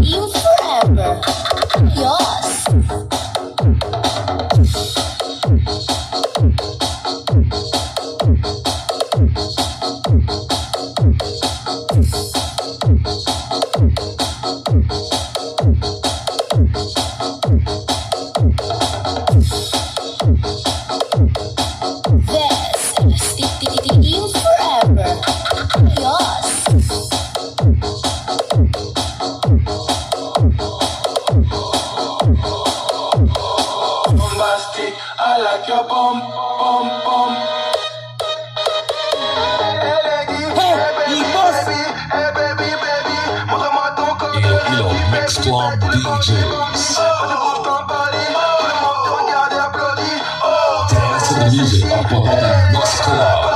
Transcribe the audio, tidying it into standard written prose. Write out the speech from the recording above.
You forever. Yours. This stick you forever. Yours. Bombastic, I like your bum, bum, bum. Hey lady, hey baby, baby, hey baby, baby. Montre-moi ton corps de lundi, Mix Club DJs. Tout le monde te regarde et applaudit. Oh, Dance to the music up on Mix Club.